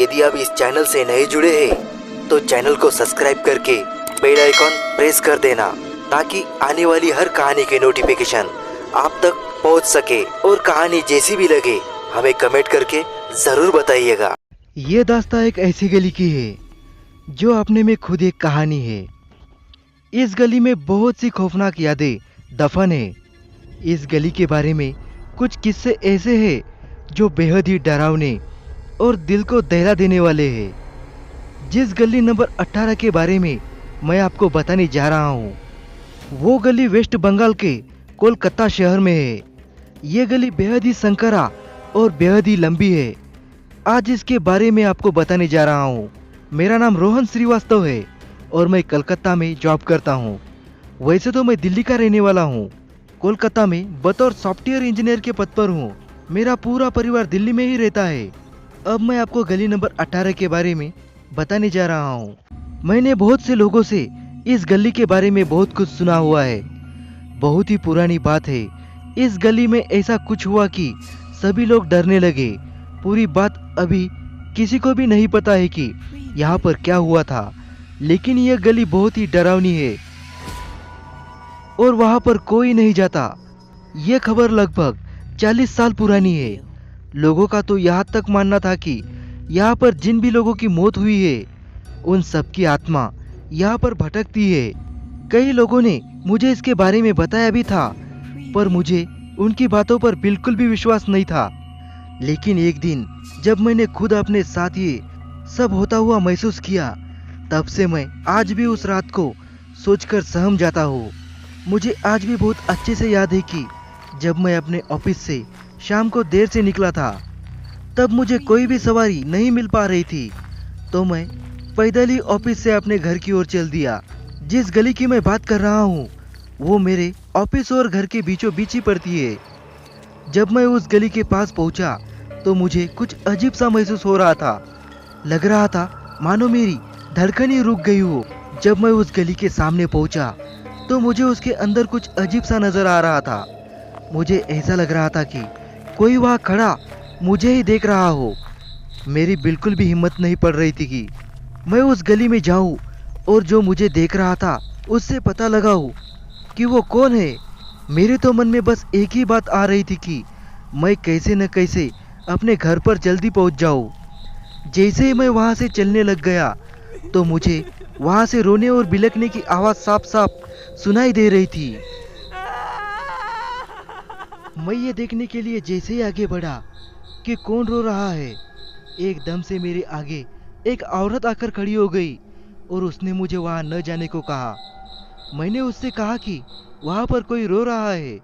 यदि आप इस चैनल से नए जुड़े हैं तो चैनल को सब्सक्राइब करके बेल आइकॉन प्रेस कर देना, ताकि आने वाली हर कहानी के नोटिफिकेशन आप तक पहुंच सके। और कहानी जैसी भी लगे हमें कमेंट करके जरूर बताइएगा। ये दास्तां एक ऐसी गली की है जो अपने में खुद एक कहानी है। इस गली में बहुत सी खौफनाक यादें दफन है। इस गली के बारे में कुछ किस्से ऐसे हैं जो बेहद ही डरावने और दिल को दहला देने वाले हैं। जिस गली नंबर 18 के बारे में मैं आपको बताने जा रहा हूँ, वो गली वेस्ट बंगाल के कोलकाता शहर में है। ये गली बेहद ही संकरा और बेहद ही लंबी है। आज इसके बारे में आपको बताने जा रहा हूँ। मेरा नाम रोहन श्रीवास्तव है और मैं कलकत्ता में जॉब करता हूँ। वैसे तो मैं दिल्ली का रहने वाला हूँ। कोलकाता में बतौर सॉफ्टवेयर इंजीनियर के पद पर हूँ। मेरा पूरा परिवार दिल्ली में ही रहता है। अब मैं आपको गली नंबर 18 के बारे में बताने जा रहा हूँ। मैंने बहुत से लोगों से इस गली के बारे में बहुत कुछ सुना हुआ है। बहुत ही पुरानी बात है। इस गली में ऐसा कुछ हुआ कि सभी लोग डरने लगे। पूरी बात अभी किसी को भी नहीं पता है कि यहाँ पर क्या हुआ था, लेकिन यह गली बहुत ही डरावनी है और वहाँ पर कोई नहीं जाता। यह खबर लगभग 40 साल पुरानी है। लोगों का तो यहाँ तक मानना था कि यहाँ पर जिन भी लोगों की मौत हुई है उन सबकी आत्मा यहाँ पर भटकती है। कई लोगों ने मुझे इसके बारे में बताया भी था, पर मुझे उनकी बातों पर बिल्कुल भी विश्वास नहीं था। लेकिन एक दिन जब मैंने खुद अपने साथ ये सब होता हुआ महसूस किया, तब से मैं आज भी उस रात को सोचकर सहम जाता हूँ। मुझे आज भी बहुत अच्छे से याद है कि जब मैं अपने ऑफिस से शाम को देर से निकला था, तब मुझे कोई भी सवारी नहीं मिल पा रही थी, तो मैं पैदल ही ऑफिस से अपने घर की ओर चल दिया। जिस गली की मैं बात कर रहा हूँ वो मेरे ऑफिस और घर के बीचों बीच ही पड़ती है। जब मैं उस गली के पास पहुंचा तो मुझे कुछ अजीब सा महसूस हो रहा था। लग रहा था मानो मेरी धड़कन ही रुक गई हो। जब मैं उस गली के सामने पहुंचा तो मुझे उसके अंदर कुछ अजीब सा नजर आ रहा था। मुझे ऐसा लग रहा था कि कोई वहाँ खड़ा मुझे ही देख रहा हो। मेरी बिल्कुल भी हिम्मत नहीं पड़ रही थी कि मैं उस गली में जाऊं और जो मुझे देख रहा था उससे पता लगाऊं कि वो कौन है। मेरे तो मन में बस एक ही बात आ रही थी कि मैं कैसे न कैसे अपने घर पर जल्दी पहुंच जाऊं। जैसे ही मैं वहां से चलने लग गया तो मुझे वहां से रोने और बिलखने की आवाज़ साफ साफ सुनाई दे रही थी। मैं ये देखने के लिए जैसे ही आगे बढ़ा कि कौन रो रहा है, एकदम से मेरे आगे एक औरत आकर खड़ी हो गई और उसने मुझे वहां न जाने को कहा। मैंने उससे कहा कि वहां पर कोई रो रहा है,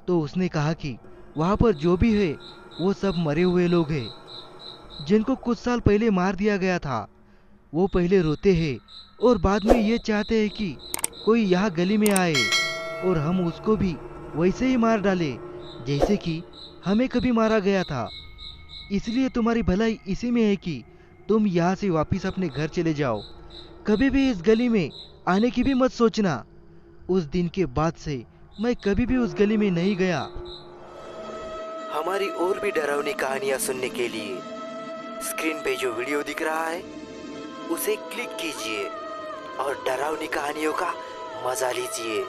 तो उसने कहा कि वहां पर जो भी है वो सब मरे हुए लोग हैं, जिनको कुछ साल पहले मार दिया गया था। वो पहले रोते हैं और बाद में ये चाहते हैं कि कोई यहाँ गली में आए और हम उसको भी वैसे ही मार डाले जैसे कि हमें कभी मारा गया था। इसलिए तुम्हारी भलाई इसी में है कि तुम यहाँ से वापस अपने घर चले जाओ। कभी भी इस गली में आने की भी मत सोचना। उस दिन के बाद से मैं कभी भी उस गली में नहीं गया। हमारी और भी डरावनी कहानियाँ सुनने के लिए स्क्रीन पे जो वीडियो दिख रहा है उसे क्लिक कीजिए और डरावनी कहानियों का मजा लीजिए।